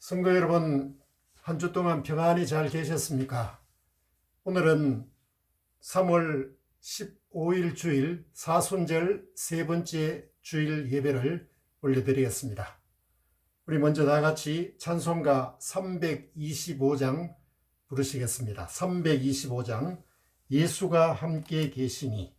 성도 여러분, 한 주 동안 평안히 잘 계셨습니까? 오늘은 3월 15일 주일 사순절 세 번째 주일 예배를 올려드리겠습니다. 우리 먼저 다 같이 찬송가 325장 부르시겠습니다. 325장 예수가 함께 계시니.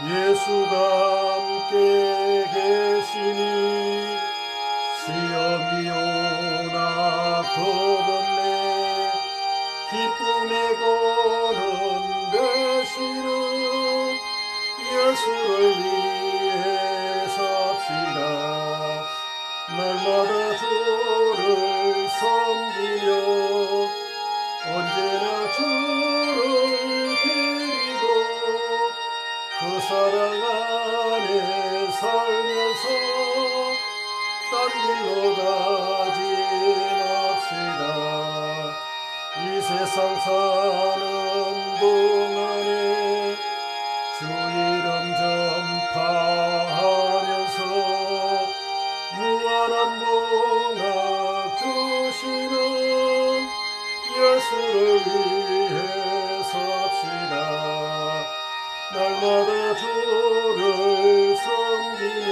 예수가 함께 계시니 시험이 오나 겁없네. 기쁨의 걸음 되시는 예수를 위해 삽시다. 날마다 주를 섬기며 언제나 주를 드리고 그 사랑 안에 살면서 딴 길로 가지 맙시다. 이 세상 사는 동안에 주 이름 전파하면서 무한한 복락 주시는 예수를 위해 삽시다. 날마다 주를 섬기며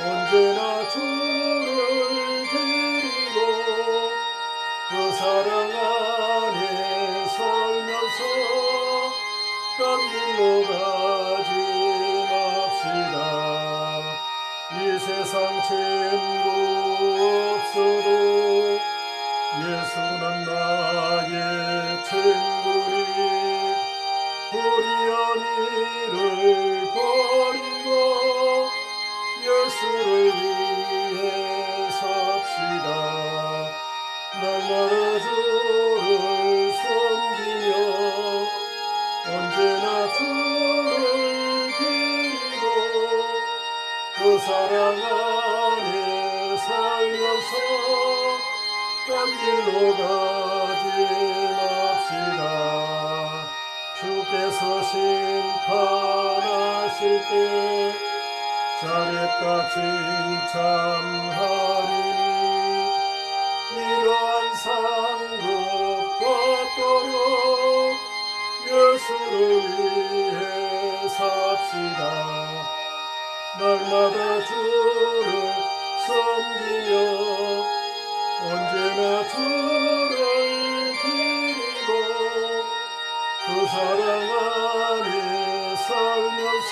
언제나 주를 드리고 그 사랑 안에 살면서 딴 길로 가지 맙시다. 이 세상 친구 없어도 예수는 나의 친구니 불의한 일을 버리고 예수를 위해 삽시다. 날마다 주를 섬기며 언제나 주를 드리고 그 사랑 안에 살면서 딴 길로 가지 맙시다. 주께서 심판하실 때 잘했다 칭찬하리니 이러한 상급 받도록 예수를 위해 삽시다. 날마다 주를 섬기며 언제나 주를 드리고 그 사랑 안에 살면서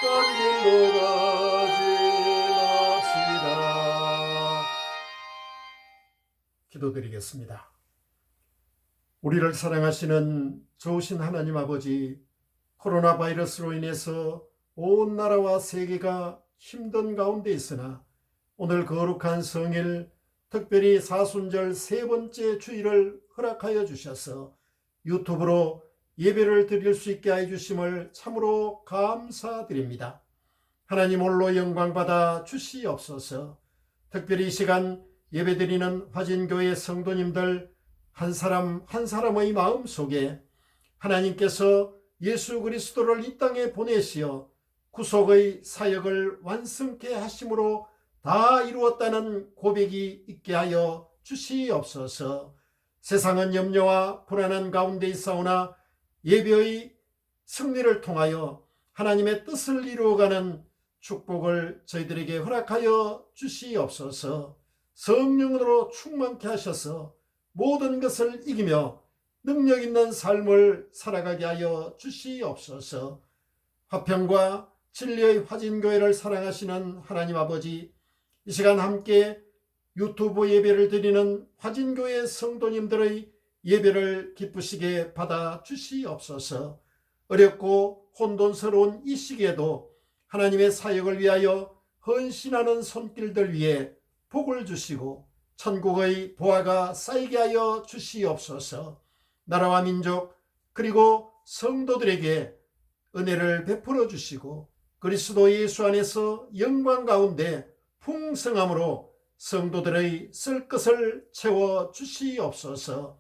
딴 길로 가지 맙시다. 기도드리겠습니다. 우리를 사랑하시는 좋으신 하나님 아버지, 코로나 바이러스로 인해서 온 나라와 세계가 힘든 가운데 있으나 오늘 거룩한 성일, 특별히 사순절 세 번째 주일을 허락하여 주셔서 유튜브로 예배를 드릴 수 있게 해주심을 참으로 감사드립니다. 하나님 홀로 영광받아 주시옵소서. 특별히 이 시간 예배드리는 화진교회 성도님들 한 사람 한 사람의 마음 속에 하나님께서 예수 그리스도를 이 땅에 보내시어 구속의 사역을 완성케 하심으로 다 이루었다는 고백이 있게 하여 주시옵소서. 세상은 염려와 불안한 가운데 있사오나 예배의 승리를 통하여 하나님의 뜻을 이루어가는 축복을 저희들에게 허락하여 주시옵소서. 성령으로 충만케 하셔서 모든 것을 이기며 능력 있는 삶을 살아가게 하여 주시옵소서. 화평과 진리의 화진교회를 사랑하시는 하나님 아버지, 이 시간 함께 유튜브 예배를 드리는 화진교회 성도님들의 예배를 기쁘시게 받아 주시옵소서. 어렵고 혼돈스러운 이 시기에도 하나님의 사역을 위하여 헌신하는 손길들 위에 복을 주시고 천국의 보화가 쌓이게 하여 주시옵소서. 나라와 민족 그리고 성도들에게 은혜를 베풀어 주시고 그리스도 예수 안에서 영광 가운데 풍성함으로 성도들의 쓸 것을 채워 주시옵소서.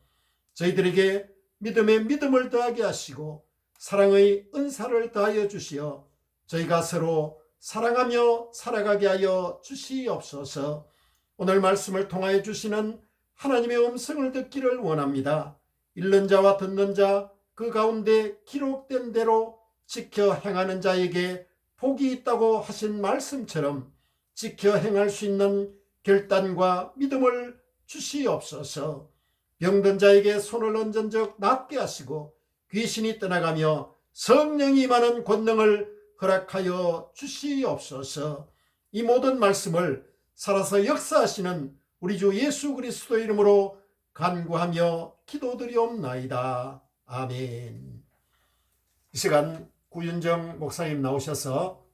저희들에게 믿음에 믿음을 더하게 하시고 사랑의 은사를 더하여 주시어 저희가 서로 사랑하며 살아가게 하여 주시옵소서. 오늘 말씀을 통하여 주시는 하나님의 음성을 듣기를 원합니다. 읽는 자와 듣는 자, 그 가운데 기록된 대로 지켜 행하는 자에게 복이 있다고 하신 말씀처럼 지켜 행할 수 있는 결단과 믿음을 주시옵소서. 병든 자에게 손을 얹은 적 낫게 하시고 귀신이 떠나가며 성령이 임하는 권능을 허락하여 주시옵소서. 이 모든 말씀을 살아서 역사하시는 우리 주 예수 그리스도 이름으로 간구하며 기도드리옵나이다. 아멘. 이 시간 구윤정 목사님 나오셔서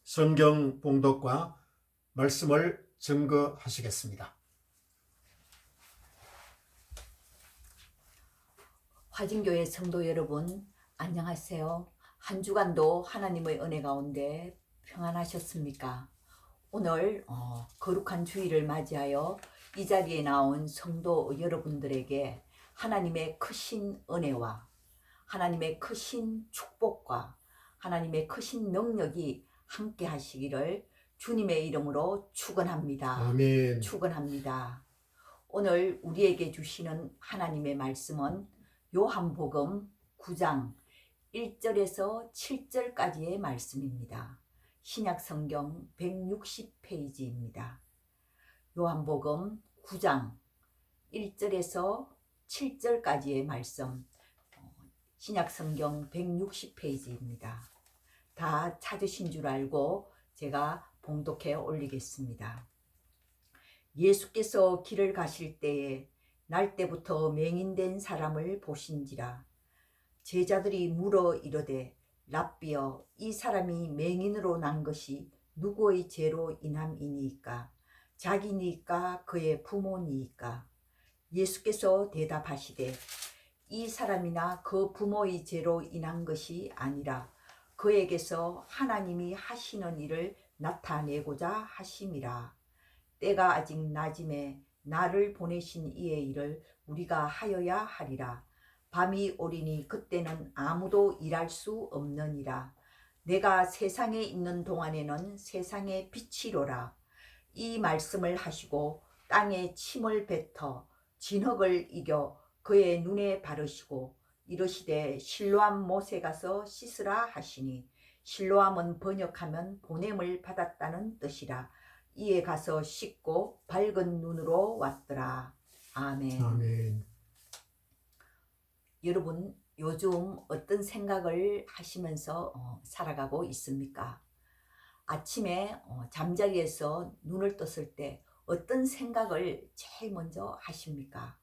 성경 봉독과 말씀을 증거하시겠습니다. 화진교회 성도 여러분, 안녕하세요. 한 주간도 하나님의 은혜 가운데 평안하셨습니까? 오늘 거룩한 주일을 맞이하여 이 자리에 나온 성도 여러분들에게 하나님의 크신 은혜와 하나님의 크신 축복과 하나님의 크신 능력이 함께 하시기를 주님의 이름으로 축원합니다. 아멘. 축원합니다. 오늘 우리에게 주시는 하나님의 말씀은 요한복음 9장 1절에서 7절까지의 말씀입니다. 신약성경 160페이지입니다. 요한복음 9장 1절에서 7절까지의 말씀, 신약성경 160페이지입니다. 다 찾으신 줄 알고 제가 봉독해 올리겠습니다. 예수께서 길을 가실 때에 날 때부터 맹인된 사람을 보신지라. 제자들이 물어 이르되 랍비여, 이 사람이 맹인으로 난 것이 누구의 죄로 인함이니이까? 자기니까 그의 부모니이까? 예수께서 대답하시되 이 사람이나 그 부모의 죄로 인한 것이 아니라 그에게서 하나님이 하시는 일을 나타내고자 하심이라. 때가 아직 낮음에 나를 보내신 이의 일을 우리가 하여야 하리라. 밤이 오리니 그때는 아무도 일할 수 없느니라. 내가 세상에 있는 동안에는 세상의 빛이로라. 이 말씀을 하시고 땅에 침을 뱉어 진흙을 이겨 그의 눈에 바르시고 이르시되 실로암 못에 가서 씻으라 하시니, 실로암은 번역하면 보냄을 받았다는 뜻이라. 이에 가서 씻고 밝은 눈으로 왔더라. 아멘. 아멘. 여러분, 요즘 어떤 생각을 하시면서 살아가고 있습니까? 아침에 잠자리에서 눈을 떴을 때 어떤 생각을 제일 먼저 하십니까?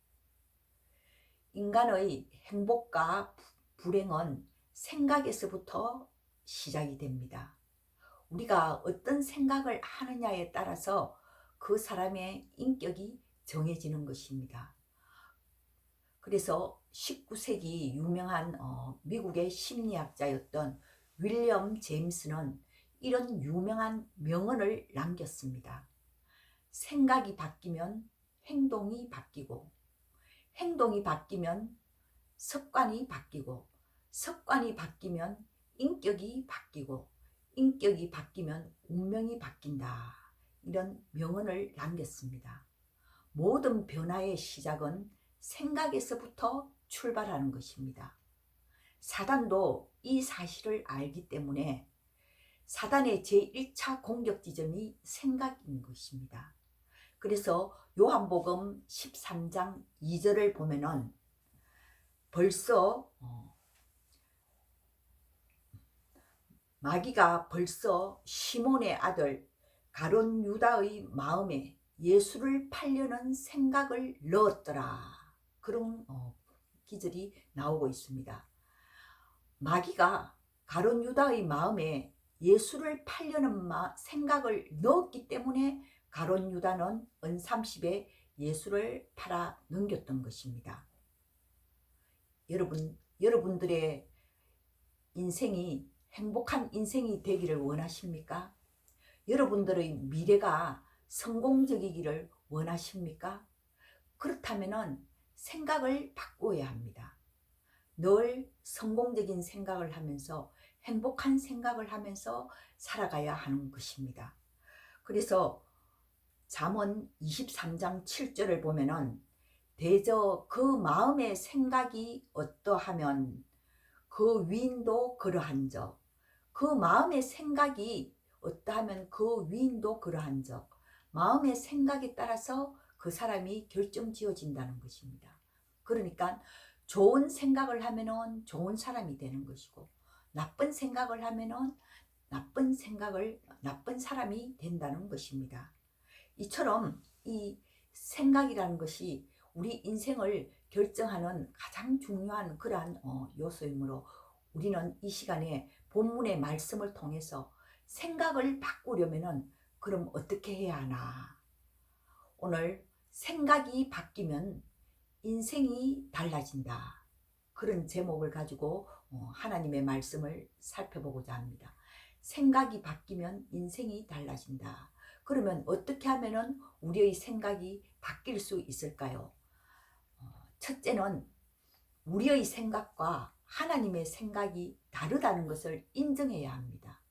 인간의 행복과 불행은 생각에서부터 시작이 됩니다. 우리가 어떤 생각을 하느냐에 따라서 그 사람의 인격이 정해지는 것입니다. 그래서 19세기 유명한 미국의 심리학자였던 윌리엄 제임스는 이런 유명한 명언을 남겼습니다. 생각이 바뀌면 행동이 바뀌고, 행동이 바뀌면 습관이 바뀌고, 습관이 바뀌면 인격이 바뀌고, 인격이 바뀌면 운명이 바뀐다. 이런 명언을 남겼습니다. 모든 변화의 시작은 생각에서부터 출발하는 것입니다. 사단도 이 사실을 알기 때문에 사단의 제1차 공격 지점이 생각인 것입니다. 그래서 요한복음 13장 2절을 보면은 벌써 마귀가 벌써 시몬의 아들 가룟 유다의 마음에 예수를 팔려는 생각을 넣었더라. 그런 기절이 나오고 있습니다. 마귀가 가룟 유다의 마음에 예수를 팔려는 생각을 넣었기 때문에 가룟 유다는 은30에 예수를 팔아 넘겼던 것입니다. 여러분들의 인생이 행복한 인생이 되기를 원하십니까? 여러분들의 미래가 성공적이기를 원하십니까? 그렇다면 생각을 바꾸어야 합니다. 늘 성공적인 생각을 하면서 행복한 생각을 하면서 살아가야 하는 것입니다. 그래서 잠언 23장 7절을 보면은 대저 그 마음의 생각이 어떠하면 그 위인도 그러한적, 그 마음의 생각이 어떠하면 그 위인도 그러한적, 마음의 생각에 따라서 그 사람이 결정지어진다는 것입니다. 그러니까 좋은 생각을 하면은 좋은 사람이 되는 것이고, 나쁜 생각을 하면은 나쁜 사람이 된다는 것입니다. 이처럼 이 생각이라는 것이 우리 인생을 결정하는 가장 중요한 그러한 요소이므로 우리는 이 시간에 본문의 말씀을 통해서 생각을 바꾸려면은 그럼 어떻게 해야 하나? 오늘 생각이 바뀌면 인생이 달라진다. 그런 제목을 가지고 하나님의 말씀을 살펴보고자 합니다. 생각이 바뀌면 인생이 달라진다. 그러면 어떻게 하면은 우리의 생각이 바뀔 수 있을까요? 첫째는 우리의 생각과 하나님의 생각이 다르다는 것을 인정해야 합니다.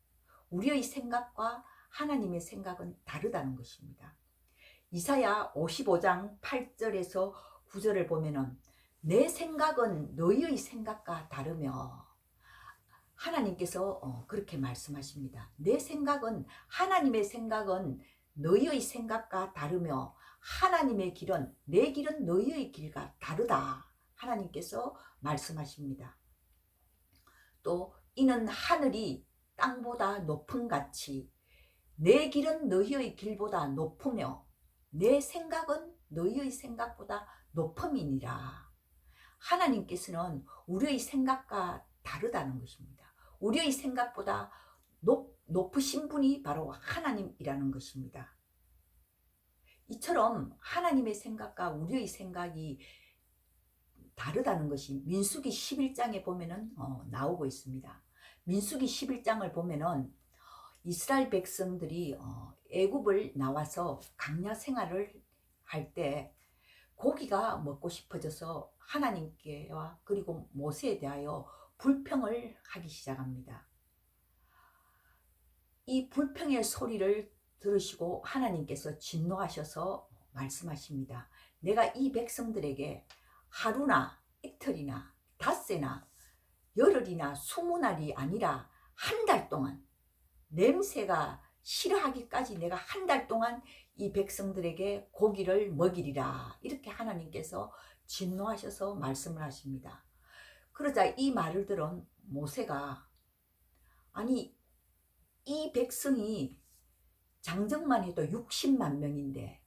우리의 생각과 하나님의 생각은 다르다는 것입니다. 이사야 55장 8절에서 9절을 보면은 내 생각은 너희의 생각과 다르며, 하나님께서 그렇게 말씀하십니다. 내 생각은, 하나님의 생각은 너희의 생각과 다르며 하나님의 길은, 내 길은 너희의 길과 다르다. 하나님께서 말씀하십니다. 또 이는 하늘이 땅보다 높은 같이 내 길은 너희의 길보다 높으며 내 생각은 너희의 생각보다 높음이니라. 하나님께서는 우리의 생각과 다르다는 것입니다. 우리의 생각보다 높으신 분이 바로 하나님이라는 것입니다. 이처럼 하나님의 생각과 우리의 생각이 다르다는 것이 민수기 11장에 보면은 나오고 있습니다. 민수기 11장을 보면은 이스라엘 백성들이 애굽을 나와서 광야 생활을 할 때 고기가 먹고 싶어져서 하나님께와 그리고 모세에 대하여 불평을 하기 시작합니다. 이 불평의 소리를 들으시고 하나님께서 진노하셔서 말씀하십니다. 내가 이 백성들에게 하루나 이틀이나 닷새나 열흘이나 20날이 아니라 한 달 동안, 냄새가 싫어하기까지 내가 한 달 동안 이 백성들에게 고기를 먹이리라. 이렇게 하나님께서 진노하셔서 말씀을 하십니다. 그러자 이 말을 들은 모세가, 아니 이 백성이 장정만 해도 60만 명인데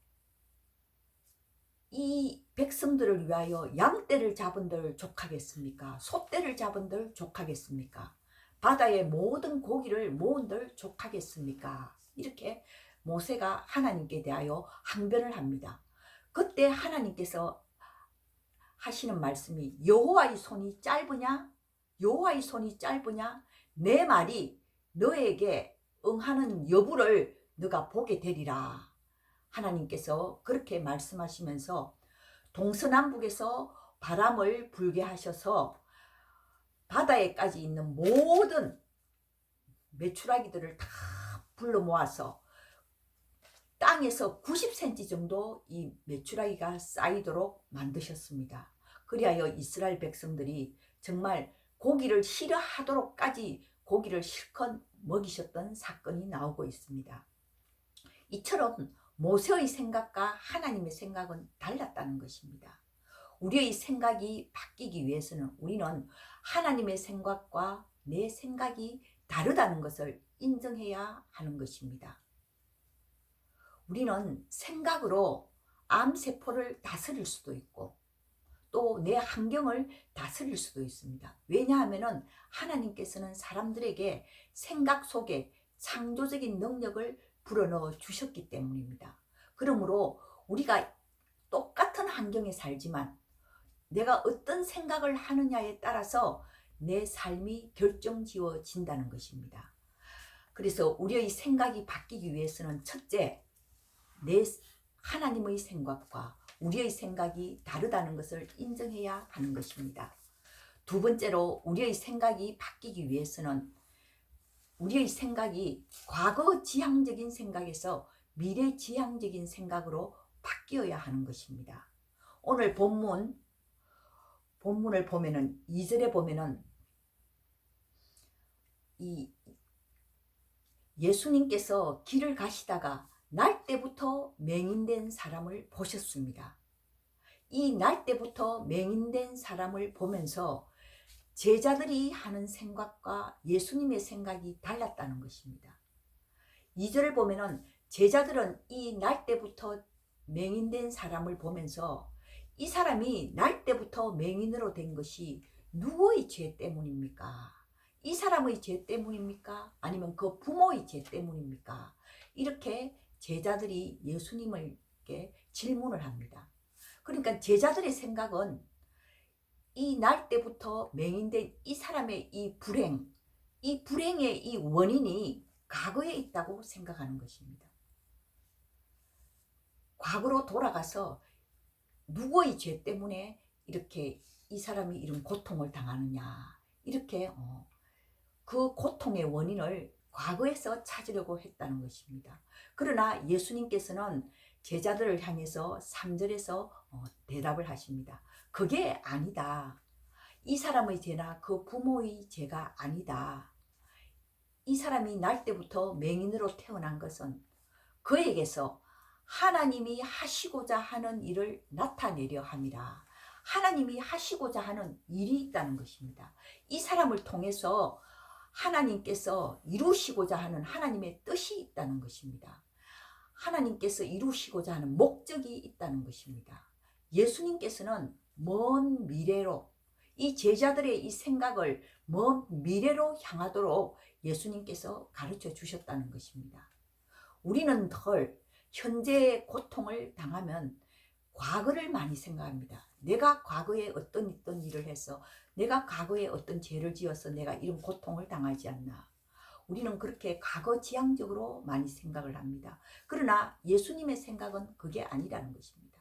이 백성들을 위하여 양떼를 잡은들 족하겠습니까? 소떼를 잡은들 족하겠습니까? 바다의 모든 고기를 모은들 족하겠습니까? 이렇게 모세가 하나님께 대하여 항변을 합니다. 그때 하나님께서 하시는 말씀이, 여호와의 손이 짧으냐? 여호와의 손이 짧으냐? 내 말이 너에게 응하는 여부를 너가 보게 되리라. 하나님께서 그렇게 말씀하시면서 동서남북에서 바람을 불게 하셔서 바다에까지 있는 모든 메추라기들을 다 불러 모아서 땅에서 90cm 정도 이 메추라기가 쌓이도록 만드셨습니다. 그리하여 이스라엘 백성들이 정말 고기를 싫어하도록까지 고기를 실컷 먹이셨던 사건이 나오고 있습니다. 이처럼 모세의 생각과 하나님의 생각은 달랐다는 것입니다. 우리의 생각이 바뀌기 위해서는 우리는 하나님의 생각과 내 생각이 다르다는 것을 인정해야 하는 것입니다. 우리는 생각으로 암세포를 다스릴 수도 있고 또 내 환경을 다스릴 수도 있습니다. 왜냐하면 하나님께서는 사람들에게 생각 속에 창조적인 능력을 불어넣어 주셨기 때문입니다. 그러므로 우리가 똑같은 환경에 살지만 내가 어떤 생각을 하느냐에 따라서 내 삶이 결정지어진다는 것입니다. 그래서 우리의 생각이 바뀌기 위해서는 첫째, 내 하나님의 생각과 우리의 생각이 다르다는 것을 인정해야 하는 것입니다. 두 번째로 우리의 생각이 바뀌기 위해서는 우리의 생각이 과거 지향적인 생각에서 미래 지향적인 생각으로 바뀌어야 하는 것입니다. 오늘 본문을 보면은 2절에 보면은 이 예수님께서 길을 가시다가 날 때부터 맹인된 사람을 보셨습니다. 이 날 때부터 맹인된 사람을 보면서 제자들이 하는 생각과 예수님의 생각이 달랐다는 것입니다. 2절을 보면은 제자들은 이 날 때부터 맹인된 사람을 보면서 이 사람이 날 때부터 맹인으로 된 것이 누구의 죄 때문입니까? 이 사람의 죄 때문입니까? 아니면 그 부모의 죄 때문입니까? 이렇게 제자들이 예수님께 질문을 합니다. 그러니까 제자들의 생각은 이 날 때부터 맹인된 이 사람의 이 불행의 이 원인이 과거에 있다고 생각하는 것입니다. 과거로 돌아가서 누구의 죄 때문에 이렇게 이 사람이 이런 고통을 당하느냐, 이렇게 그 고통의 원인을 과거에서 찾으려고 했다는 것입니다. 그러나 예수님께서는 제자들을 향해서 3절에서 대답을 하십니다. 그게 아니다. 이 사람의 죄나 그 부모의 죄가 아니다. 이 사람이 날 때부터 맹인으로 태어난 것은 그에게서 하나님이 하시고자 하는 일을 나타내려 함이라. 하나님이 하시고자 하는 일이 있다는 것입니다. 이 사람을 통해서 하나님께서 이루시고자 하는 하나님의 뜻이 있다는 것입니다. 하나님께서 이루시고자 하는 목적이 있다는 것입니다. 예수님께서는 먼 미래로 이 제자들의 이 생각을 먼 미래로 향하도록 예수님께서 가르쳐 주셨다는 것입니다. 우리는 덜 현재의 고통을 당하면 과거를 많이 생각합니다. 내가 과거에 어떤 일을 해서 내가 과거에 어떤 죄를 지어서 내가 이런 고통을 당하지 않나. 우리는 그렇게 과거 지향적으로 많이 생각을 합니다. 그러나 예수님의 생각은 그게 아니라는 것입니다.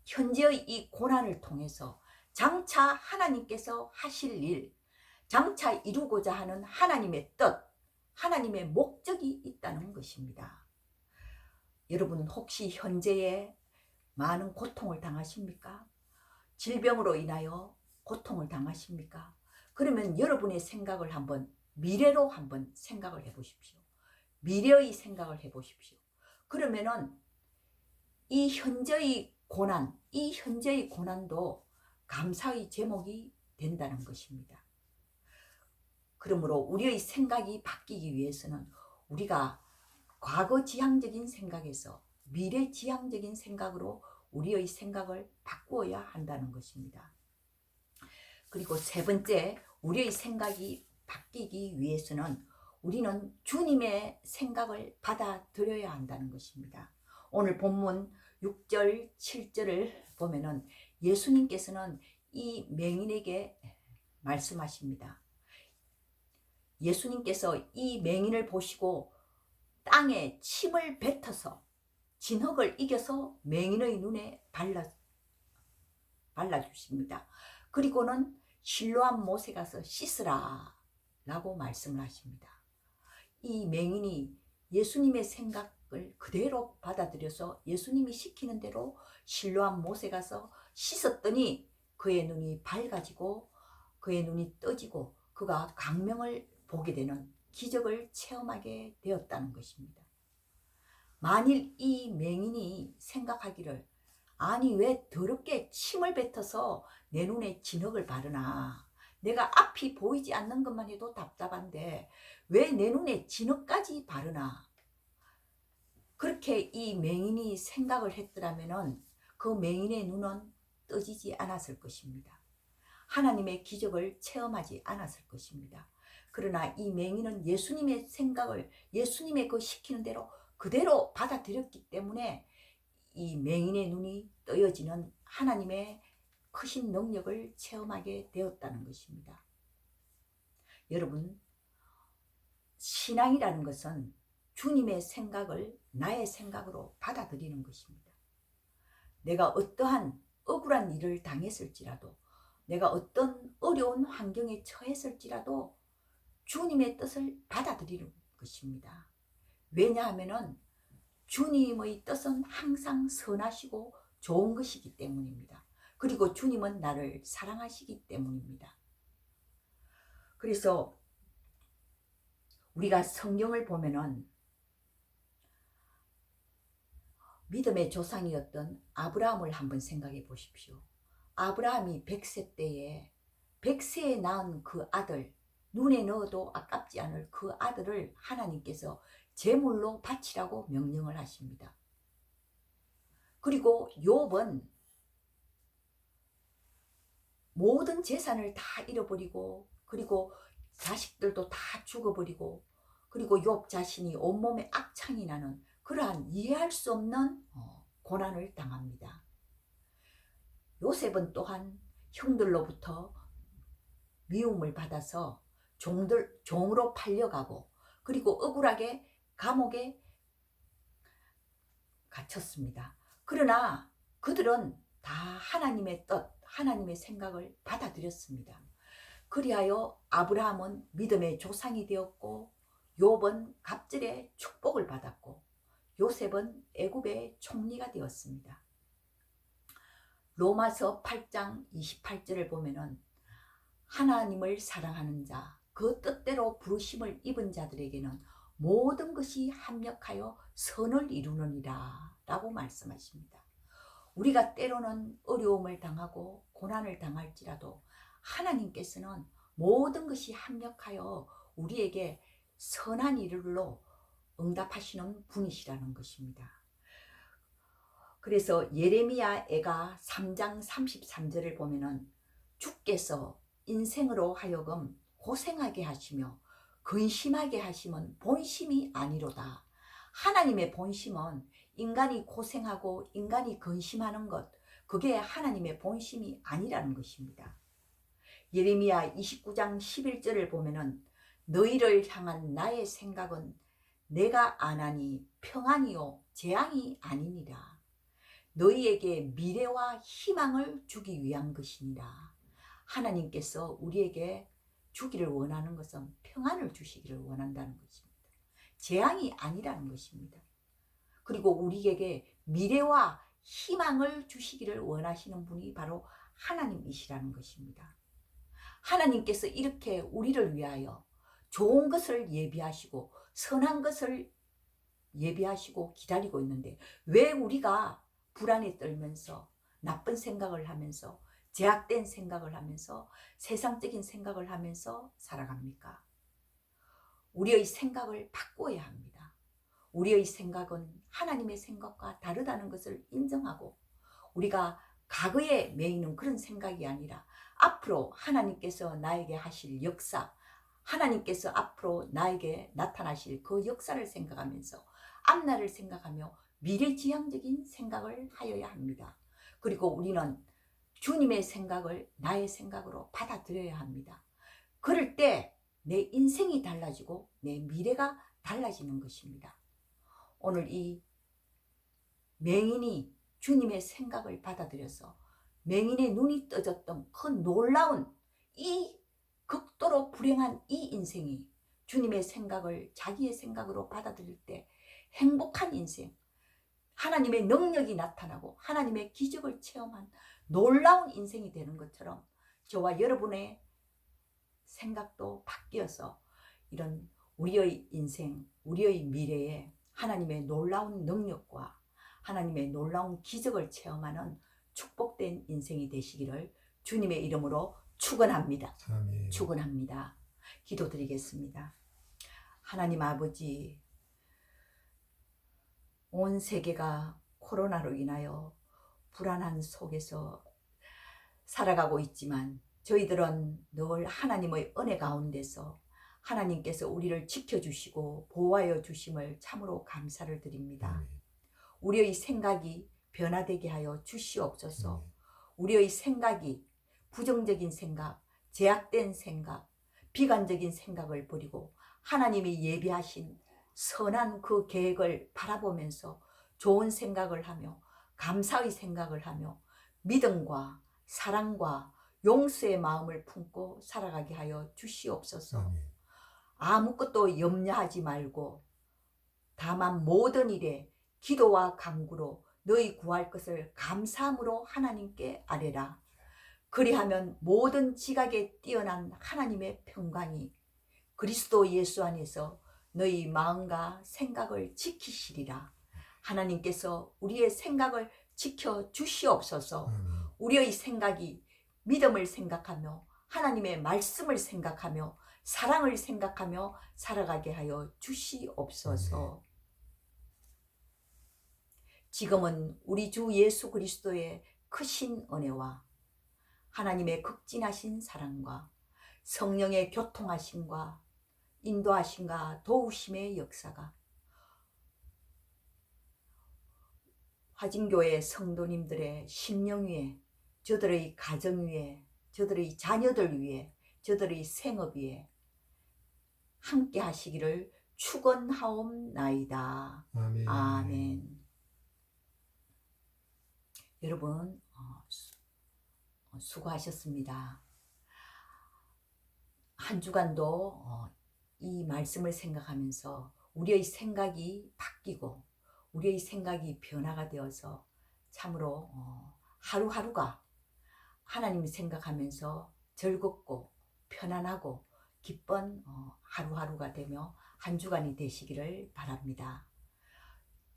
현재의 이 고난을 통해서 장차 하나님께서 하실 일, 장차 이루고자 하는 하나님의 뜻, 하나님의 목적이 있다는 것입니다. 여러분 혹시 현재에 많은 고통을 당하십니까? 질병으로 인하여 고통을 당하십니까? 그러면 여러분의 생각을 한번 미래로 한번 생각을 해보십시오. 미래의 생각을 해보십시오. 그러면은 이 현재의 고난, 이 현재의 고난도 감사의 제목이 된다는 것입니다. 그러므로 우리의 생각이 바뀌기 위해서는 우리가 과거 지향적인 생각에서 미래 지향적인 생각으로 우리의 생각을 바꾸어야 한다는 것입니다. 그리고 세 번째, 우리의 생각이 바뀌기 위해서는 우리는 주님의 생각을 받아들여야 한다는 것입니다. 오늘 본문 6절, 7절을 보면은 예수님께서는 이 맹인에게 말씀하십니다. 예수님께서 이 맹인을 보시고 땅에 침을 뱉어서 진흙을 이겨서 맹인의 눈에 발라주십니다. 그리고는 실로암 못에 가서 씻으라 라고 말씀을 하십니다. 이 맹인이 예수님의 생각을 그대로 받아들여서 예수님이 시키는 대로 실로암 못에 가서 씻었더니 그의 눈이 밝아지고 그의 눈이 떠지고 그가 광명을 보게 되는 기적을 체험하게 되었다는 것입니다. 만일 이 맹인이 생각하기를 아니 왜 더럽게 침을 뱉어서 내 눈에 진흙을 바르나, 내가 앞이 보이지 않는 것만 해도 답답한데 왜 내 눈에 진흙까지 바르나, 그렇게 이 맹인이 생각을 했더라면 그 맹인의 눈은 떠지지 않았을 것입니다. 하나님의 기적을 체험하지 않았을 것입니다. 그러나 이 맹인은 예수님의 생각을 예수님의 그 시키는 대로 그대로 받아들였기 때문에 이 맹인의 눈이 떠여지는 하나님의 크신 능력을 체험하게 되었다는 것입니다. 여러분, 신앙이라는 것은 주님의 생각을 나의 생각으로 받아들이는 것입니다. 내가 어떠한 억울한 일을 당했을지라도, 내가 어떤 어려운 환경에 처했을지라도 주님의 뜻을 받아들이는 것입니다. 왜냐하면 주님의 뜻은 항상 선하시고 좋은 것이기 때문입니다. 그리고 주님은 나를 사랑하시기 때문입니다. 그래서 우리가 성경을 보면은 믿음의 조상이었던 아브라함을 한번 생각해 보십시오. 아브라함이 100세 때에 100세에 낳은 그 아들, 눈에 넣어도 아깝지 않을 그 아들을 하나님께서 제물로 바치라고 명령을 하십니다. 그리고 욥은 모든 재산을 다 잃어버리고, 그리고 자식들도 다 죽어버리고, 그리고 욥 자신이 온몸에 악창이 나는 그러한 이해할 수 없는 고난을 당합니다. 요셉은 또한 형들로부터 미움을 받아서 종으로 팔려가고, 그리고 억울하게 감옥에 갇혔습니다. 그러나 그들은 다 하나님의 뜻, 하나님의 생각을 받아들였습니다. 그리하여 아브라함은 믿음의 조상이 되었고, 욥은 갑절의 축복을 받았고, 요셉은 애굽의 총리가 되었습니다. 로마서 8장 28절을 보면은 하나님을 사랑하는 자, 그 뜻대로 부르심을 입은 자들에게는 모든 것이 합력하여 선을 이루느니라 라고 말씀하십니다. 우리가 때로는 어려움을 당하고 고난을 당할지라도 하나님께서는 모든 것이 합력하여 우리에게 선한 일로 응답하시는 분이시라는 것입니다. 그래서 예레미야 애가 3장 33절을 보면은 주께서 인생으로 하여금 고생하게 하시며 근심하게 하심은 본심이 아니로다. 하나님의 본심은 인간이 고생하고 인간이 근심하는 것, 그게 하나님의 본심이 아니라는 것입니다. 예레미야 29장 11절을 보면은 너희를 향한 나의 생각은 내가 아나니 평안이요 재앙이 아니니라. 너희에게 미래와 희망을 주기 위한 것이니라. 하나님께서 우리에게 주기를 원하는 것은 평안을 주시기를 원한다는 것입니다. 재앙이 아니라는 것입니다. 그리고 우리에게 미래와 희망을 주시기를 원하시는 분이 바로 하나님이시라는 것입니다. 하나님께서 이렇게 우리를 위하여 좋은 것을 예비하시고 선한 것을 예비하시고 기다리고 있는데 왜 우리가 불안에 떨면서 나쁜 생각을 하면서 제약된 생각을 하면서 세상적인 생각을 하면서 살아갑니까? 우리의 생각을 바꿔야 합니다. 우리의 생각은 하나님의 생각과 다르다는 것을 인정하고, 우리가 과거에 매이는 그런 생각이 아니라 앞으로 하나님께서 나에게 하실 역사, 하나님께서 앞으로 나에게 나타나실 그 역사를 생각하면서 앞날을 생각하며 미래지향적인 생각을 하여야 합니다. 그리고 우리는 주님의 생각을 나의 생각으로 받아들여야 합니다. 그럴 때 내 인생이 달라지고 내 미래가 달라지는 것입니다. 오늘 이 맹인이 주님의 생각을 받아들여서 맹인의 눈이 떠졌던 그 놀라운 이 극도로 불행한 이 인생이 주님의 생각을 자기의 생각으로 받아들일 때 행복한 인생, 하나님의 능력이 나타나고 하나님의 기적을 체험한 놀라운 인생이 되는 것처럼 저와 여러분의 생각도 바뀌어서 이런 우리의 인생, 우리의 미래에 하나님의 놀라운 능력과 하나님의 놀라운 기적을 체험하는 축복된 인생이 되시기를 주님의 이름으로 축원합니다. 아멘. 축원합니다. 기도드리겠습니다. 하나님 아버지, 온 세계가 코로나로 인하여 불안한 속에서 살아가고 있지만 저희들은 늘 하나님의 은혜 가운데서 하나님께서 우리를 지켜주시고 보호하여 주심을 참으로 감사를 드립니다. 우리의 생각이 변화되게 하여 주시옵소서. 우리의 생각이 부정적인 생각, 제약된 생각, 비관적인 생각을 버리고 하나님이 예비하신 선한 그 계획을 바라보면서 좋은 생각을 하며 감사의 생각을 하며 믿음과 사랑과 용서의 마음을 품고 살아가게 하여 주시옵소서. 아멘. 아무것도 염려하지 말고 다만 모든 일에 기도와 간구로 너희 구할 것을 감사함으로 하나님께 아뢰라. 그리하면 모든 지각에 뛰어난 하나님의 평강이 그리스도 예수 안에서 너희 마음과 생각을 지키시리라. 하나님께서 우리의 생각을 지켜 주시옵소서. 우리의 생각이 믿음을 생각하며 하나님의 말씀을 생각하며 사랑을 생각하며 살아가게 하여 주시옵소서. 지금은 우리 주 예수 그리스도의 크신 은혜와 하나님의 극진하신 사랑과 성령의 교통하심과 인도하심과 도우심의 역사가 화진교회 성도님들의 심령 위에, 저들의 가정 위에, 저들의 자녀들 위에, 저들의 생업 위에 함께 하시기를 축원하옵나이다. 아멘. 아멘. 여러분 수고하셨습니다. 한 주간도 이 말씀을 생각하면서 우리의 생각이 바뀌고 우리의 생각이 변화가 되어서 참으로 하루하루가 하나님을 생각하면서 즐겁고 편안하고 기쁜 하루하루가 되며 한 주간이 되시기를 바랍니다.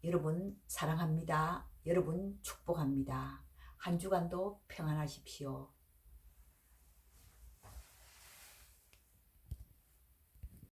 여러분 사랑합니다. 여러분 축복합니다. 한 주간도 평안하십시오.